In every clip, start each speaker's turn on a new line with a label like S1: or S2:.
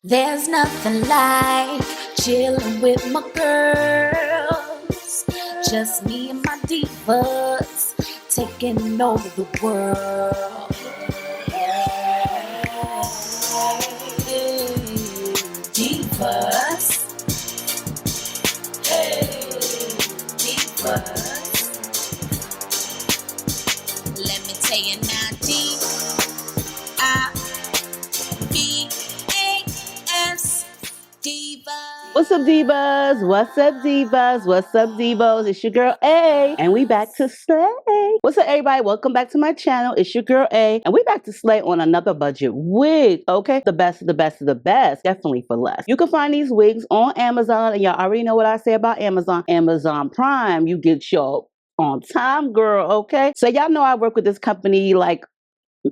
S1: There's nothing like chilling with my girls. Just me and my divas taking over the world. Divas. Hey, divas. Let me tell you now, D-I-V-A-S. Divas.
S2: What's up, divas? What's up, divas? What's up, divos? It's your girl A, and we back to slay. What's up, everybody? Welcome back to my channel. It's your girl A, and we back to slay on another budget wig. Okay, the best of the best of the best, definitely for less. You can find these wigs on Amazon, and y'all already know what I say about Amazon. Amazon Prime, you get your on time, girl. Okay, so y'all know I work with this company like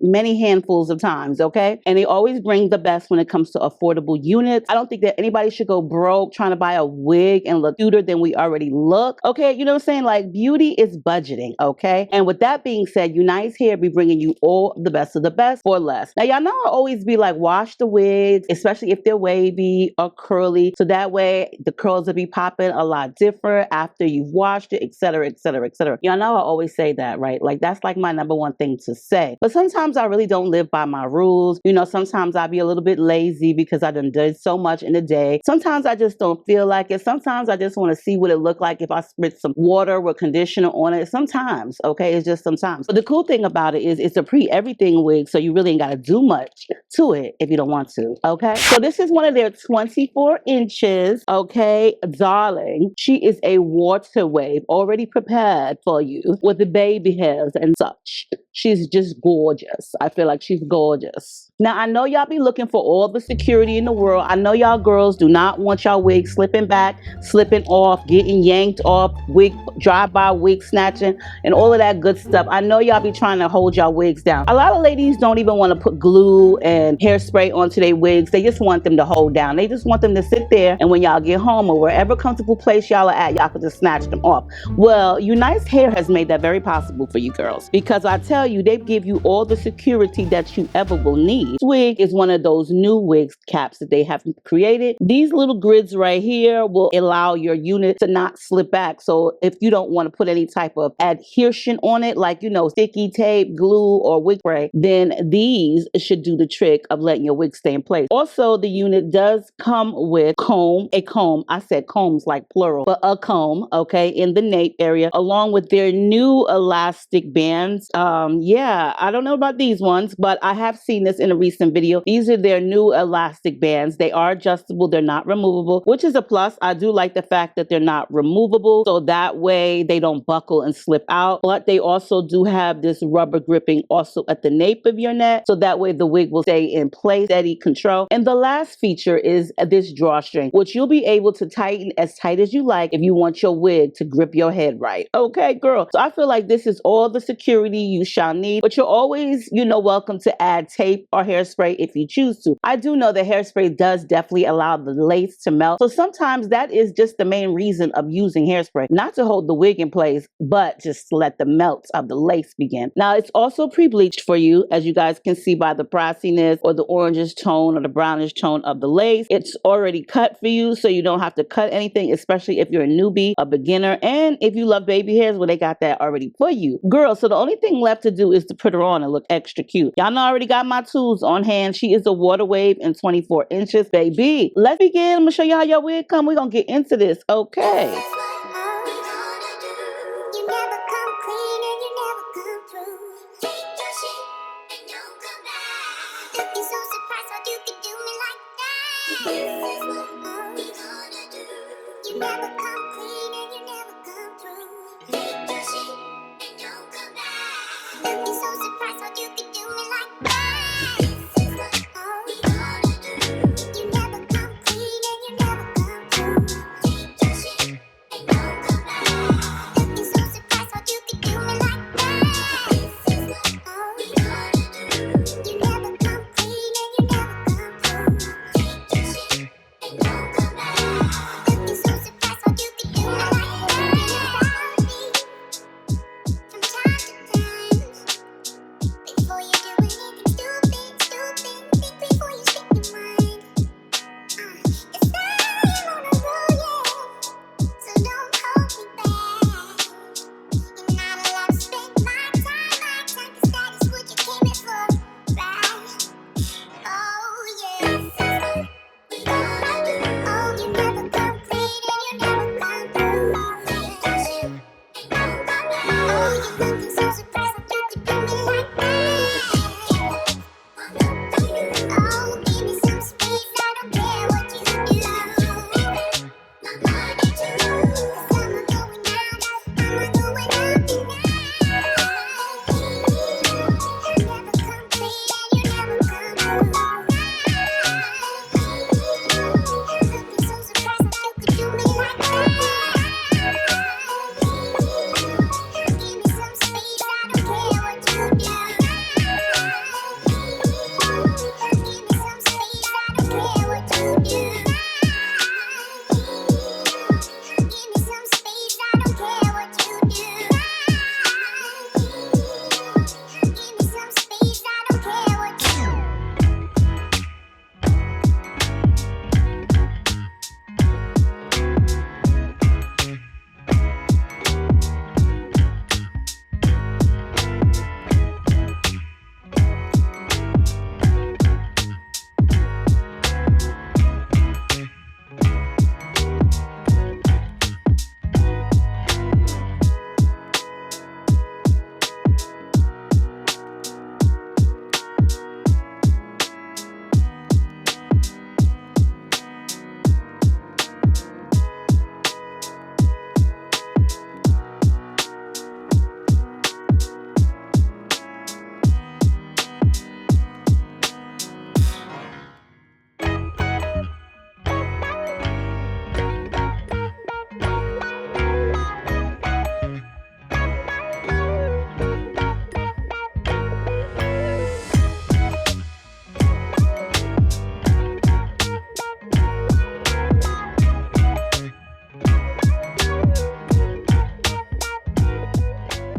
S2: many handfuls of times, okay? And they always bring the best when it comes to affordable units. I don't think that anybody should go broke trying to buy a wig and look cuter than we already look, okay? You know what I'm saying? Like, beauty is budgeting, okay? And with that being said, UNice here be bringing you all the best of the best for less. Now, y'all know I always be like, wash the wigs, especially if they're wavy or curly, so that way the curls will be popping a lot different after you've washed it, etc., etc., etc. Y'all know I always say that, right? Like, that's like my number one thing to say. But sometimes I really don't live by my rules. You know, sometimes I be a little bit lazy because I done did so much in a day. Sometimes I just don't feel like it. Sometimes I just want to see what it look like if I spritz some water with conditioner on it. Sometimes, okay? It's just sometimes. But the cool thing about it is it's a pre-everything wig, so you really ain't got to do much to it if you don't want to, okay? So this is one of their 24 inches, okay? Darling, she is a water wave already prepared for you with the baby hairs and such. She's just gorgeous. I feel like she's gorgeous. Now, I know y'all be looking for all the security in the world. I know y'all girls do not want y'all wigs slipping back, slipping off, getting yanked off, wig drive-by wig snatching, and all of that good stuff. I know y'all be trying to hold y'all wigs down. A lot of ladies don't even want to put glue and hairspray onto their wigs. They just want them to hold down. They just want them to sit there, and when y'all get home or wherever comfortable place y'all are at, y'all can just snatch them off. Well, UNice Hair has made that very possible for you girls, because I tell you, they give you all the security that you ever will need. This wig is one of those new wig caps that they have created. These little grids right here will allow your unit to not slip back. So if you don't want to put any type of adhesion on it, like, you know, sticky tape, glue, or wig spray, then these should do the trick of letting your wig stay in place. Also, the unit does come with a comb. I said combs like plural, but a comb, okay, in the nape area, along with their new elastic bands. Yeah, I don't know about these ones, but I have seen this in a recent video. These are their new elastic bands. They are adjustable. They're not removable, which is a plus. I do like the fact that they're not removable, so that way they don't buckle and slip out. But they also do have this rubber gripping also at the nape of your neck, so that way the wig will stay in place, steady control. And the last feature is this drawstring, which you'll be able to tighten as tight as you like if you want your wig to grip your head right. Okay, girl. So I feel like this is all the security you shall need, but you're always, you know, welcome to add tape or hairspray if you choose to. I do know that hairspray does definitely allow the lace to melt, so sometimes that is just the main reason of using hairspray, not to hold the wig in place, but just to let the melt of the lace begin. Now, it's also pre-bleached for you, as you guys can see by the brassiness or the orangish tone or the brownish tone of the lace. It's already cut for you, so you don't have to cut anything, especially if you're a newbie, a beginner, and if you love baby hairs, well, they got that already for you, girl. So the only thing left to do is to put her on and look extra cute. Y'all know I already got my tools on hand. She is a water wave in 24 inches, baby. Let's begin. I'm gonna show you how your wig come. We're gonna get into this, okay?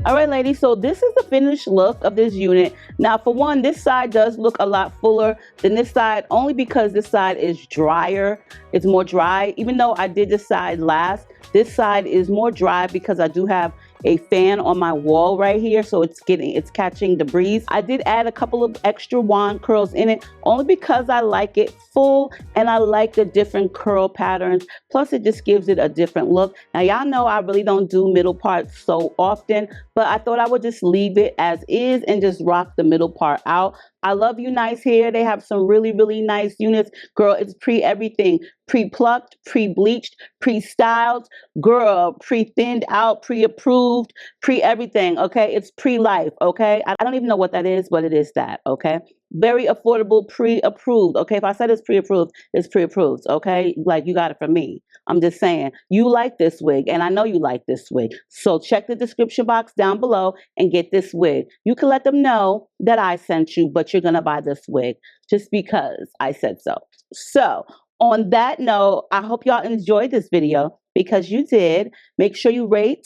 S2: All right, ladies, so this is the finished look of this unit. Now, for one, this side does look a lot fuller than this side, only because this side is drier. It's more dry. Even though I did this side last, this side is more dry because I do have a fan on my wall right here, so it's catching the breeze. I did add a couple of extra wand curls in it, only because I like it full and I like the different curl patterns. Plus, it just gives it a different look. Now, y'all know I really don't do middle parts so often, but I thought I would just leave it as is and just rock the middle part out. I love UNice here. They have some really, really nice units. Girl, it's pre-everything. Pre-plucked, pre-bleached, pre-styled. Girl, pre-thinned out, pre-approved, pre-everything, okay? It's pre-life, okay? I don't even know what that is, but it is that, okay? Very affordable, pre-approved, okay? If I said it's pre-approved, it's pre-approved, okay? Like, you got it from me. I'm just saying, you like this wig, and I know you like this wig. So check the description box down below and get this wig. You can let them know that I sent you, but you're going to buy this wig just because I said so. So on that note, I hope y'all enjoyed this video because you did. Make sure you rate,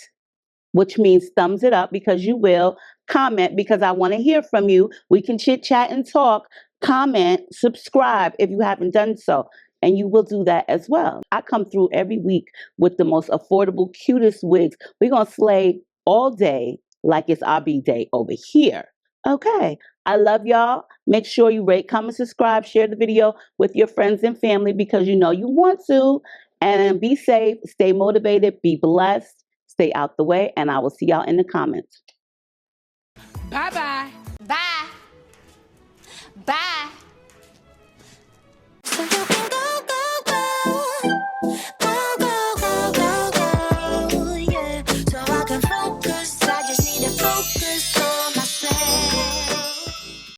S2: which means thumbs it up because you will. Comment because I want to hear from you. We can chit chat and talk. Comment, subscribe if you haven't done so. And you will do that as well. I come through every week with the most affordable, cutest wigs. We're going to slay all day like it's our B-Day over here. Okay. I love y'all. Make sure you rate, comment, subscribe, share the video with your friends and family because you know you want to. And be safe, stay motivated, be blessed, stay out the way, and I will see y'all in the comments.
S1: Bye-bye. Bye. Bye.